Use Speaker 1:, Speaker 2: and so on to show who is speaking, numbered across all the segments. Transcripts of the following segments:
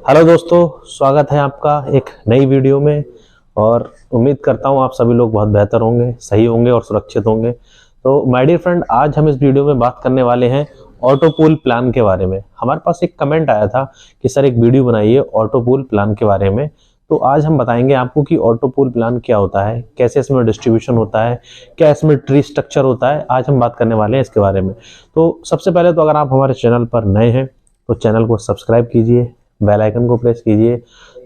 Speaker 1: Hello दोस्तों, स्वागत है आपका एक नई वीडियो में। और उम्मीद करता हूँ आप सभी लोग बहुत बेहतर होंगे, सही होंगे और सुरक्षित होंगे। तो माय डियर फ्रेंड, आज हम इस वीडियो में बात करने वाले हैं ऑटो पूल प्लान के बारे में। हमारे पास एक कमेंट आया था कि सर एक वीडियो बनाइए ऑटो पूल प्लान के बारे में। तो आज हम बताएंगे आपको कि ऑटो पूल प्लान क्या होता है, कैसे इसमें डिस्ट्रीब्यूशन होता है, क्या इसमें ट्री स्ट्रक्चर होता है। आज हम बात करने वाले हैं इसके बारे में। तो सबसे पहले तो अगर आप हमारे चैनल पर नए हैं तो चैनल को सब्सक्राइब कीजिए, बेल आइकन को प्रेस कीजिए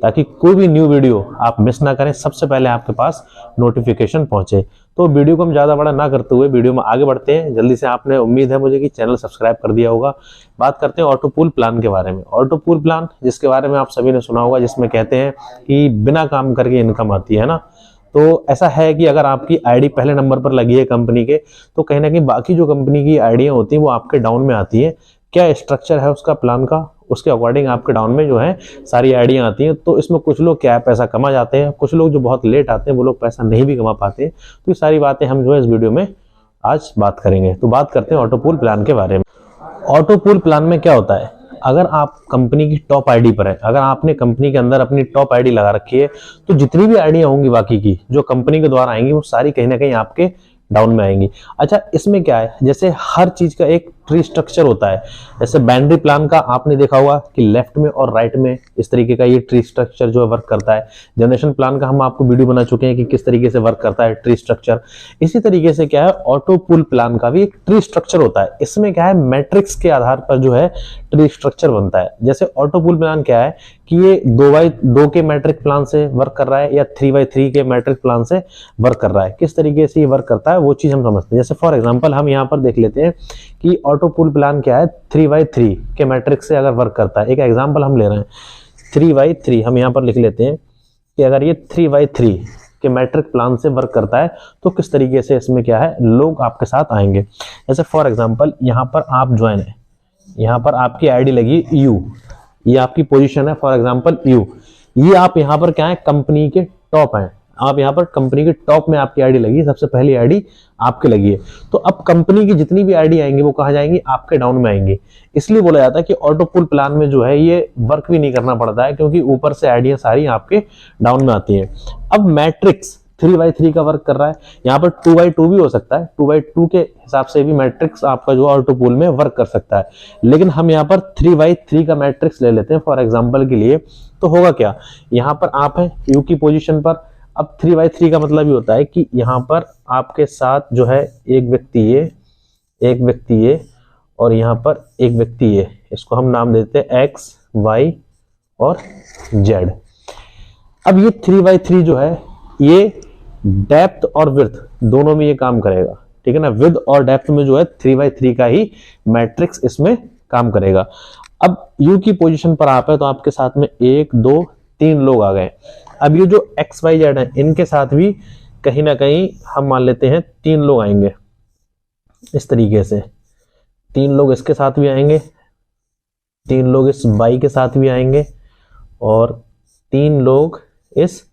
Speaker 1: ताकि कोई भी न्यू वीडियो आप मिस ना करें, सबसे पहले आपके पास नोटिफिकेशन पहुंचे। तो वीडियो को हम ज़्यादा बड़ा ना करते हुए वीडियो में आगे बढ़ते हैं जल्दी से। आपने उम्मीद है मुझे कि चैनल सब्सक्राइब कर दिया होगा। बात करते हैं ऑटो पूल प्लान के बारे में। ऑटो पूल प्लान जिसके बारे में आप सभी ने सुना होगा, जिसमें कहते हैं कि बिना काम करके इनकम आती है ना। तो ऐसा है कि अगर आपकी आईडी पहले नंबर पर लगी है कंपनी के, तो कहीं ना कहीं बाकी जो कंपनी की आईडियां होती हैं वो आपके डाउन में आती है। क्या स्ट्रक्चर है उसका प्लान का, उसके अकॉर्डिंग आपके डाउन में जो है सारी आइडिया आती हैं। तो इसमें कुछ लोग क्या है पैसा कमा जाते हैं, कुछ लोग जो बहुत लेट आते हैं वो लोग पैसा नहीं भी कमा पाते। तो ये सारी बातें हम जो है इस वीडियो में आज बात करेंगे। तो बात करते हैं ऑटो पूल प्लान के बारे में। ऑटो पूल प्लान में क्या होता है, अगर आप कंपनी की टॉप आईडी पर है, अगर आपने कंपनी के अंदर अपनी टॉप आईडी लगा रखी है, तो जितनी भी आईडिया होंगी बाकी की जो कंपनी के द्वारा आएंगी वो सारी कहीं ना कहीं आपके डाउन में आएंगी। अच्छा, इसमें क्या है, जैसे हर चीज का एक ट्री स्ट्रक्चर होता है। जैसे बाइनरी प्लान का आपने देखा होगा कि लेफ्ट में और राइट में इस तरीके का ये ट्री स्ट्रक्चर जो है वर्क करता है। जनरेशन प्लान का हम आपको वीडियो बना चुके हैं कि किस तरीके से वर्क करता है ट्री स्ट्रक्चर। इसी तरीके से क्या है, ऑटो पूल प्लान का भी एक ट्री स्ट्रक्चर होता है। इसमें क्या है, मैट्रिक्स के आधार पर जो है ट्री स्ट्रक्चर बनता है। जैसे ऑटो पूल प्लान क्या है कि ये 2x2 के मैट्रिक प्लान से वर्क कर रहा है या 3x3 के मैट्रिक प्लान से वर्क कर रहा है। किस तरीके से ये वर्क करता है वो चीज हम समझते हैं। जैसे फॉर एग्जांपल हम यहाँ पर देख लेते हैं कि ऑटो पूल प्लान क्या है, 3x3 के मैट्रिक्स से अगर वर्क करता है। एक एग्जांपल हम ले रहे हैं 3x3, हम यहाँ पर लिख लेते हैं कि अगर ये 3x3 के मैट्रिक प्लान से वर्क करता है तो किस तरीके से इसमें क्या है लोग आपके साथ आएंगे। जैसे फॉर एग्जांपल यहाँ पर आप ज्वाइन है, यहाँ पर आपकी आईडी लगी यू, ये आपकी पोजीशन है फॉर एग्जांपल यू। ये आप यहाँ पर क्या है, कंपनी के टॉप हैं। आप यहाँ पर कंपनी के टॉप में आपकी आईडी लगी है, सबसे पहली आईडी आपके लगी है। तो अब कंपनी की जितनी भी आईडी आएंगी वो कहाँ जाएंगी, आपके डाउन में आएंगी। इसलिए बोला जाता है कि ऑटो पूल प्लान में जो है ये वर्क भी नहीं करना पड़ता है, क्योंकि ऊपर से आईडियां सारी आपके डाउन में आती हैं। अब मैट्रिक्स 3x3 का वर्क कर रहा है, यहाँ पर 2x2 भी हो सकता है। 2x2 के हिसाब से भी मैट्रिक्स आपका जो ऑटो पूल में वर्क कर सकता है। लेकिन हम यहाँ पर 3x3 का मैट्रिक्स ले लेते हैं फॉर एग्जांपल के लिए। तो होगा क्या, यहाँ पर आप हैं यू की पोजीशन पर। अब 3x3 का मतलब ये होता है कि यहाँ पर आपके साथ जो है एक व्यक्ति ये, एक व्यक्ति ये और यहाँ पर एक व्यक्ति ये। इसको हम नाम देते हैं एक्स, वाई और जेड। अब ये 3x3 जो है ये डेप्थ और विड्थ दोनों में ये काम करेगा, ठीक है ना। विड्थ और डेप्थ में जो है 3x3 का ही मैट्रिक्स इसमें काम करेगा। अब यू की पोजीशन पर आप है तो आपके साथ में 1 2 3 लोग आ गए। अब ये जो एक्स वाई जेड है इनके साथ भी कहीं ना कहीं हम मान लेते हैं 3 लोग आएंगे। इस तरीके से 3 लोग इसके साथ भी आएंगे, 3 लोग इस वाई के साथ भी आएंगे और 3 लोग इस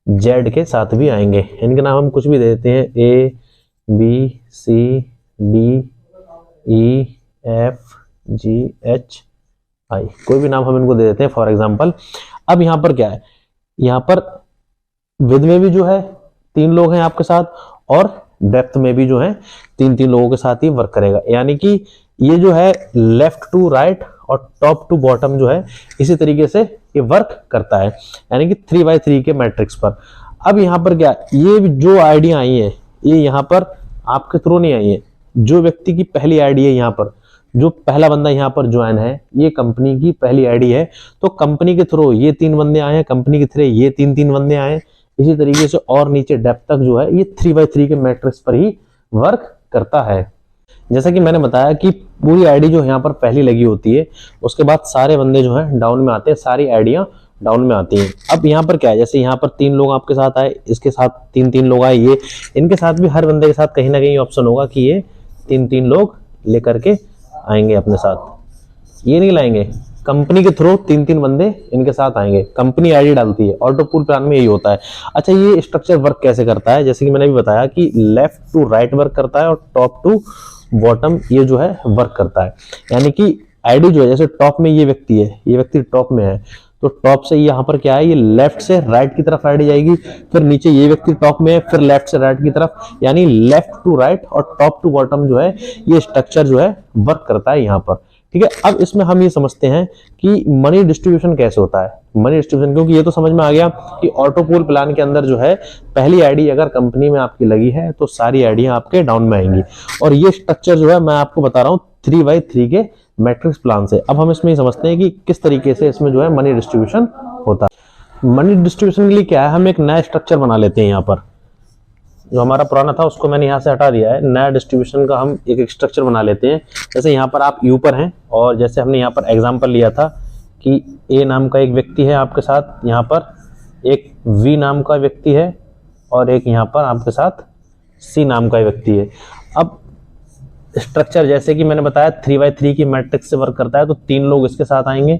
Speaker 1: जेड के साथ भी आएंगे। इनके नाम हम कुछ भी दे देते हैं, A B C D E F G H I, कोई भी नाम हम इनको दे देते हैं फॉर एग्जांपल। अब यहाँ पर क्या है, यहाँ पर विद में भी जो है 3 लोग हैं आपके साथ और डेप्थ में भी जो है 3 लोगों के साथ ही वर्क करेगा। यानी कि ये जो है लेफ्ट टू राइट और टॉप टू बॉटम जो है इसी तरीके से ये वर्क करता है, यानी कि 3x3 के मैट्रिक्स पर। अब यहाँ पर क्या, ये जो आइडिया आई है ये यहाँ पर आपके थ्रू नहीं आई है। जो व्यक्ति की पहली आईडी है, यहाँ पर जो पहला बंदा यहाँ पर ज्वाइन है, ये कंपनी की पहली आईडी है। तो कंपनी के थ्रू ये 3 बंदे आए हैं, कंपनी के थ्रू ये 3 बंदे आए हैं। इसी तरीके से और नीचे डेप्थ तक जो है ये 3x3 के मैट्रिक्स पर ही वर्क करता है। जैसा कि मैंने बताया कि पूरी आईडी जो यहाँ पर पहली लगी होती है, उसके बाद सारे बंदे जो है डाउन में आते हैं, सारी आईडियां डाउन में आती हैं। अब यहाँ पर क्या है, जैसे यहाँ पर 3 लोग आपके साथ आए, इसके साथ 3 लोग आए, ये इनके साथ भी हर बंदे के साथ कहीं ना कहीं ऑप्शन होगा कि ये 3 लोग लेकर के आएंगे अपने साथ। ये नहीं लाएंगे, कंपनी के थ्रू 3 बंदे इनके साथ आएंगे, कंपनी आईडी डालती है। ऑटो पूल प्लान में यही होता है। अच्छा, ये स्ट्रक्चर वर्क कैसे करता है, जैसे कि मैंने भी बताया कि लेफ्ट टू राइट वर्क करता है और टॉप टू बॉटम ये जो है वर्क करता है। यानी कि आईडी जो है, जैसे टॉप में ये व्यक्ति है, ये व्यक्ति टॉप में है, तो टॉप से यहाँ पर क्या है, ये लेफ्ट से राइट की तरफ आईडी जाएगी, फिर नीचे ये व्यक्ति टॉप में है, फिर लेफ्ट से राइट की तरफ, यानी लेफ्ट टू राइट और टॉप टू बॉटम जो है ये स्ट्रक्चर जो है वर्क करता है यहाँ पर। ठीक है, अब इसमें हम ये समझते हैं कि मनी डिस्ट्रीब्यूशन कैसे होता है। मनी डिस्ट्रीब्यूशन, क्योंकि ये तो समझ में आ गया कि ऑटो पूल प्लान के अंदर जो है पहली आईडी अगर कंपनी में आपकी लगी है तो सारी आईडियां आपके डाउन में आएंगी, और ये स्ट्रक्चर जो है मैं आपको बता रहा हूँ 3x3 के मैट्रिक्स प्लान से। अब हम इसमें समझते हैं कि किस तरीके से इसमें जो है मनी डिस्ट्रीब्यूशन होता है। मनी डिस्ट्रीब्यूशन के लिए क्या है, हम एक नया स्ट्रक्चर बना लेते हैं। यहाँ पर जो हमारा पुराना था उसको मैंने यहाँ से हटा दिया है, नया डिस्ट्रीब्यूशन का हम एक स्ट्रक्चर बना लेते हैं। जैसे यहाँ पर आप यू पर हैं, और जैसे हमने यहाँ पर एग्जांपल लिया था कि ए नाम का एक व्यक्ति है आपके साथ, यहाँ पर एक वी नाम का व्यक्ति है, और एक यहाँ पर आपके साथ सी नाम का व्यक्ति है। अब स्ट्रक्चर जैसे कि मैंने बताया 3x3 की मैट्रिक्स से वर्क करता है, तो 3 लोग इसके साथ आएंगे,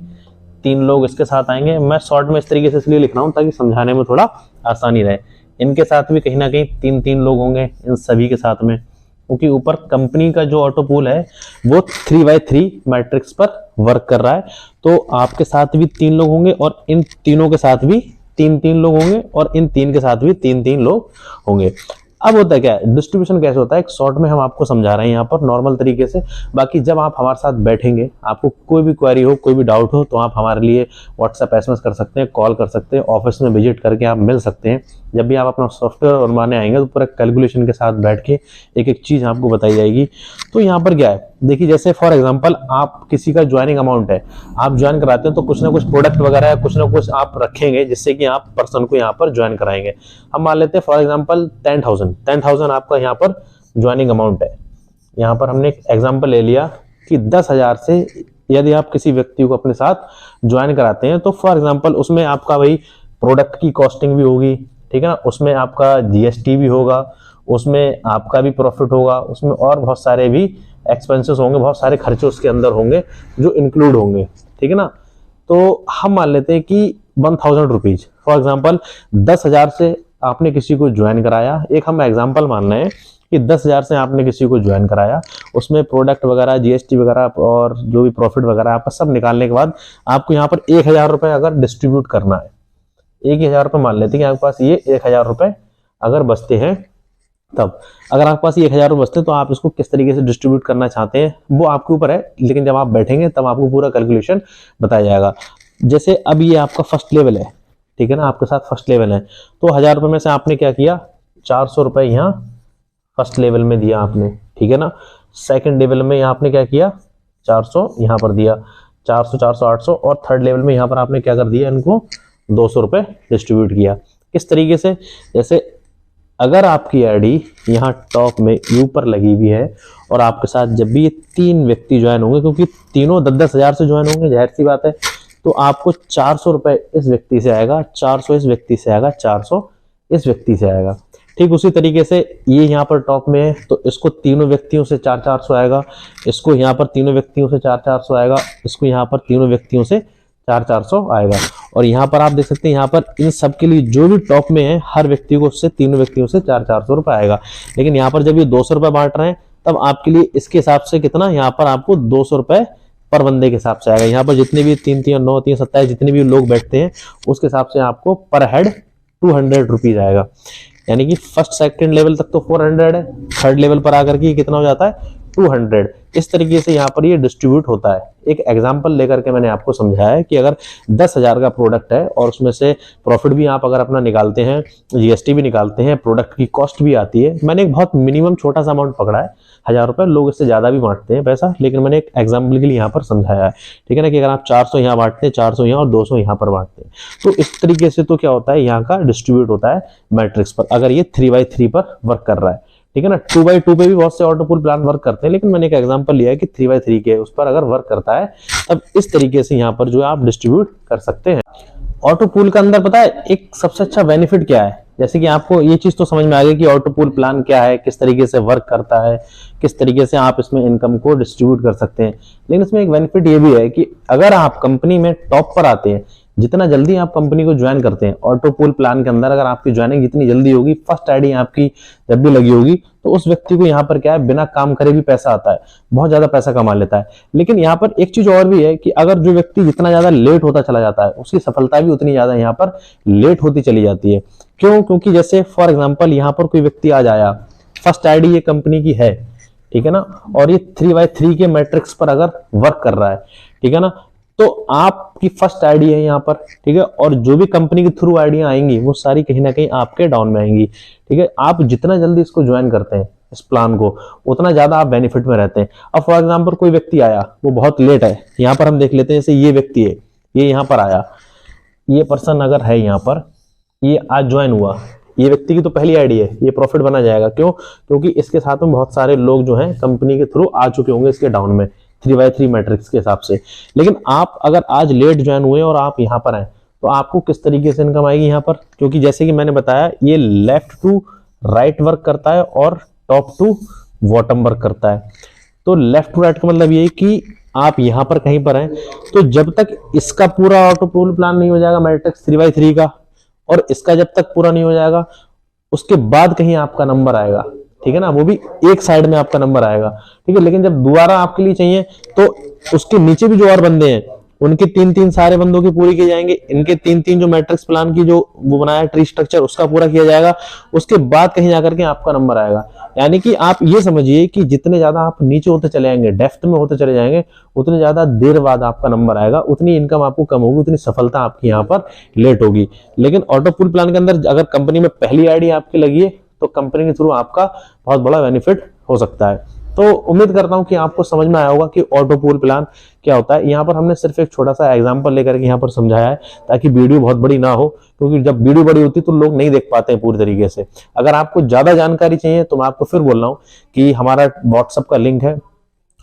Speaker 1: 3 लोग इसके साथ आएंगे। मैं शॉर्ट में इस तरीके से इसलिए लिख रहा हूँ ताकि समझाने में थोड़ा आसानी रहे। इनके साथ भी कहीं ना कहीं 3-3 लोग होंगे इन सभी के साथ में, क्योंकि ऊपर कंपनी का जो ऑटो पूल है वो 3x3 मैट्रिक्स पर वर्क कर रहा है। तो आपके साथ भी 3 लोग होंगे, और इन तीनों के साथ भी 3-3 लोग होंगे, और इन 3 के साथ भी 3-3 लोग होंगे। अब होता क्या है, डिस्ट्रीब्यूशन कैसे होता है, एक शॉर्ट में हम आपको समझा रहे हैं यहाँ पर नॉर्मल तरीके से। बाकी जब आप हमारे साथ बैठेंगे, आपको कोई भी क्वेरी हो, कोई भी डाउट हो, तो आप हमारे लिए व्हाट्सएप SMS कर सकते हैं, कॉल कर सकते हैं, ऑफिस में विजिट करके आप मिल सकते हैं। जब भी आप अपना सॉफ्टवेयर बनवाने आएंगे तो पूरा कैलकुलेशन के साथ बैठ के एक एक चीज़ आपको बताई जाएगी। तो यहाँ पर क्या है, देखिए जैसे फॉर एग्जांपल आप किसी का ज्वाइनिंग अमाउंट है, आप ज्वाइन कराते हैं, तो कुछ ना कुछ प्रोडक्ट वगैरह है, कुछ ना कुछ आप रखेंगे जिससे कि आप पर्सन को यहाँ पर ज्वाइन कराएंगे। हम मान लेते हैं फॉर एग्जांपल 10,000 आपका यहाँ पर ज्वाइनिंग अमाउंट है। यहाँ पर हमने एक एग्जांपल ले लिया कि 10,000 से यदि आप किसी व्यक्ति को अपने साथ ज्वाइन कराते हैं, तो फॉर एग्जांपल उसमें आपका वही प्रोडक्ट की कॉस्टिंग भी होगी, ठीक है ना, उसमें आपका GST भी होगा, उसमें आपका भी प्रॉफिट होगा, उसमें और बहुत सारे भी एक्सपेंसेस होंगे, बहुत सारे खर्चे उसके अंदर होंगे जो इंक्लूड होंगे, ठीक है ना। तो हम मान लेते हैं कि 1,000 रुपीज फॉर एग्जाम्पल 10,000 से आपने किसी को ज्वाइन कराया। एक हम एग्जाम्पल मान रहे हैं कि 10,000 से आपने किसी को ज्वाइन कराया, उसमें प्रोडक्ट वगैरह GST वगैरह और जो भी प्रॉफिट वगैरह आपका सब निकालने के बाद आपको यहाँ पर 1,000 रुपये अगर डिस्ट्रीब्यूट करना है, 1,000 रुपये मान लेते हैं कि आपके पास ये 1,000 रुपये अगर बचते हैं, तब अगर आपके पास ये 1,000 रुपये बचते हैं तो आप इसको किस तरीके से डिस्ट्रीब्यूट करना चाहते हैं वो आपके ऊपर है, लेकिन जब आप बैठेंगे तब आपको पूरा कैलकुलेशन बताया जाएगा। जैसे अब ये आपका फर्स्ट लेवल है, ठीक है ना, आपके साथ फर्स्ट लेवल है, तो 1,000 रुपये में से आपने क्या किया, 400 रुपये यहाँ फर्स्ट लेवल में दिया आपने, ठीक है ना। सेकंड लेवल में यहाँ आपने क्या किया, 400 यहाँ पर दिया, 400 400 800, और थर्ड लेवल में यहाँ पर आपने क्या कर दिया, इनको 200 रुपये डिस्ट्रीब्यूट किया। किस तरीके से, जैसे अगर आपकी आईडी यहाँ टॉप में ऊपर लगी हुई है और आपके साथ जब भी ये 3 व्यक्ति ज्वाइन होंगे, क्योंकि तीनों 10,000 से ज्वाइन होंगे, जाहिर सी बात है, तो आपको 400 रुपये इस व्यक्ति से आएगा, 400 इस व्यक्ति से आएगा, 400 इस व्यक्ति से आएगा। ठीक उसी तरीके से ये यहाँ पर टॉप में है तो इसको तीनों व्यक्तियों से 400 आएगा, इसको यहाँ पर तीनों व्यक्तियों से 400 आएगा, इसको यहाँ पर तीनों व्यक्तियों से 400 आएगा। और यहाँ पर आप देख सकते हैं यहाँ पर इन सब के लिए जो भी टॉप में है हर व्यक्ति को उससे तीनों व्यक्तियों से 400 रुपये आएगा। लेकिन यहाँ पर जब ये 200 रुपये बांट रहे हैं तब आपके लिए इसके हिसाब से कितना, यहाँ पर आपको 200 रुपये पर बंदे के हिसाब से आएगा। यहाँ पर जितने भी 3 3 9 3 27 जितने भी लोग बैठते हैं उसके हिसाब से आपको पर हेड 200 रुपीज आएगा। यानी कि फर्स्ट सेकंड लेवल तक तो 400 है, थर्ड लेवल पर आकर के कितना हो जाता है 200। इस तरीके से यहाँ पर ये डिस्ट्रीब्यूट होता है। एक एग्जांपल लेकर के मैंने आपको समझाया है कि अगर 10,000 का प्रोडक्ट है और उसमें से प्रॉफिट भी आप अगर अपना निकालते हैं, GST भी निकालते हैं, प्रोडक्ट की कॉस्ट भी आती है। मैंने एक बहुत मिनिमम छोटा सा अमाउंट पकड़ा है 1,000 रुपये, लोग इससे ज्यादा भी बांटते हैं पैसा, लेकिन मैंने एक एग्जाम्पल के लिए यहाँ पर समझाया है, ठीक है ना, कि अगर आप 400 यहाँ बांटते हैं, 400 यहाँ और 200 यहाँ पर बांटते हैं, तो इस तरीके से तो क्या होता है यहाँ का डिस्ट्रीब्यूट होता है मैट्रिक्स पर, अगर ये 3x3 पर वर्क कर रहा है, ठीक है ना। 2x2 पे भी बहुत से ऑटो पूल प्लान वर्क करते हैं, लेकिन मैंने एक एग्जांपल लिया है कि 3x3 के उस पर अगर वर्क करता है तब इस तरीके से यहाँ पर जो है आप डिस्ट्रीब्यूट कर सकते हैं। ऑटो पूल के अंदर पता है एक सबसे अच्छा बेनिफिट क्या है, जैसे कि आपको ये चीज तो समझ में आ गई कि ऑटो पूल प्लान क्या है, किस तरीके से वर्क करता है, किस तरीके से आप इसमें इनकम को डिस्ट्रीब्यूट कर सकते हैं। लेकिन इसमें एक बेनिफिट ये भी है कि अगर आप कंपनी में टॉप पर आते हैं, जितना जल्दी आप कंपनी को ज्वाइन करते हैं, ऑटो पूल प्लान के अंदर अगर आपकी ज्वाइनिंग जितनी जल्दी होगी, फर्स्ट आईडी आपकी जब भी लगी होगी, तो उस व्यक्ति को यहाँ पर क्या है, बिना काम करे भी पैसा आता है, बहुत ज्यादा पैसा कमा लेता है। लेकिन यहाँ पर एक चीज और भी है कि अगर जो व्यक्ति जितना ज्यादा लेट होता चला जाता है, उसकी सफलता भी उतनी ज्यादा यहाँ पर लेट होती चली जाती है। क्यों? क्योंकि जैसे फॉर एग्जाम्पल यहाँ पर कोई व्यक्ति आज आया, फर्स्ट आईडी ये कंपनी की है, ठीक है ना, और ये 3x3 के मैट्रिक्स पर अगर वर्क कर रहा है, ठीक है ना, तो आपकी फर्स्ट आईडी है यहाँ पर, ठीक है, और जो भी कंपनी के थ्रू आईडियां आएंगी वो सारी कहीं ना कहीं आपके डाउन में आएंगी, ठीक है। आप जितना जल्दी इसको ज्वाइन करते हैं इस प्लान को, उतना ज्यादा आप बेनिफिट में रहते हैं। अब फॉर एग्जाम्पल कोई व्यक्ति आया, वो बहुत लेट है, यहाँ पर हम देख लेते हैं, जैसे ये व्यक्ति है, ये यहाँ पर आया, ये पर्सन अगर है यहाँ पर, ये आज ज्वाइन हुआ, ये व्यक्ति की तो पहली आईडी है, ये प्रॉफिट बना जाएगा। क्यों? क्योंकि इसके साथ में बहुत सारे लोग जो हैं कंपनी के थ्रू आ चुके होंगे इसके डाउन में 3x3 मैट्रिक्स के हिसाब से। लेकिन आप अगर आज लेट ज्वाइन हुए और आप यहाँ पर आए, तो आपको किस तरीके से इनकम आएगी यहाँ पर? क्योंकि जैसे कि मैंने बताया, ये लेफ्ट टू राइट वर्क करता है और टॉप टू बॉटम वर्क करता है। तो लेफ्ट टू राइट का मतलब ये कि आप यहाँ पर कहीं पर हैं, तो जब तक इसका पूरा ऑटो पूल प्लान नहीं हो जाएगा मैट्रिक्स 3x3 का, और इसका जब तक पूरा नहीं हो जाएगा, उसके बाद कहीं आपका नंबर आएगा, ठीक है ना, वो भी एक साइड में आपका नंबर आएगा, ठीक है। लेकिन जब दोबारा आपके लिए चाहिए, तो उसके नीचे भी जो और बंदे हैं, उनके 3-3 सारे बंदों की पूरी किए जाएंगे, इनके 3-3 जो मैट्रिक्स प्लान की जो वो बनाया ट्री स्ट्रक्चर, उसका पूरा किया जाएगा, उसके बाद कहीं जाकर के आपका नंबर आएगा। यानी कि आप ये समझिए कि जितने ज्यादा आप नीचे होते चले जाएंगे, डेप्थ में होते चले जाएंगे, उतने ज्यादा देर बाद आपका नंबर आएगा, उतनी इनकम आपको कम होगी, उतनी सफलता आपकी यहाँ पर लेट होगी। लेकिन ऑटो पूल प्लान के अंदर अगर कंपनी में पहली आईडी आपकी लगी है, तो कंपनी के थ्रू आपका बहुत बड़ा बेनिफिट हो सकता है। तो उम्मीद करता हूं कि आपको समझ में आया होगा कि ऑटो पूल प्लान क्या होता है। यहाँ पर हमने सिर्फ एक छोटा सा एग्जांपल लेकर के यहाँ पर समझाया है, ताकि वीडियो बहुत बड़ी ना हो, क्योंकि जब वीडियो बड़ी होती है तो लोग नहीं देख पाते हैं पूरी तरीके से। अगर आपको ज्यादा जानकारी चाहिए, तो मैं आपको फिर बोल रहा हूँ कि हमारा व्हाट्सएप का लिंक है,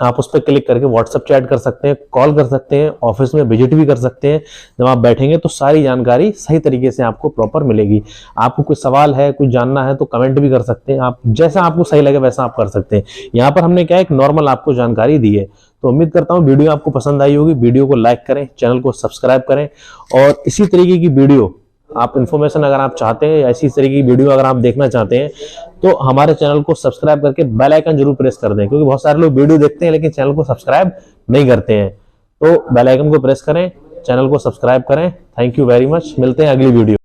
Speaker 1: आप उस पर क्लिक करके व्हाट्सएप चैट कर सकते हैं, कॉल कर सकते हैं, ऑफिस में विजिट भी कर सकते हैं। जब आप बैठेंगे तो सारी जानकारी सही तरीके से आपको प्रॉपर मिलेगी। आपको कोई सवाल है, कुछ जानना है, तो कमेंट भी कर सकते हैं, आप जैसा आपको सही लगे वैसा आप कर सकते हैं। यहाँ पर हमने क्या एक नॉर्मल आपको जानकारी दी है। तो उम्मीद करता हूँ वीडियो आपको पसंद आई होगी। वीडियो को लाइक करें, चैनल को सब्सक्राइब करें, और इसी तरीके की वीडियो आप इन्फॉर्मेशन अगर आप चाहते हैं, ऐसी तरीके की वीडियो अगर आप देखना चाहते हैं, तो हमारे चैनल को सब्सक्राइब करके बेल आइकन जरूर प्रेस कर दें, क्योंकि बहुत सारे लोग वीडियो देखते हैं लेकिन चैनल को सब्सक्राइब नहीं करते हैं। तो बेल आइकन को प्रेस करें, चैनल को सब्सक्राइब करें। थैंक यू वेरी मच, मिलते हैं अगली वीडियो।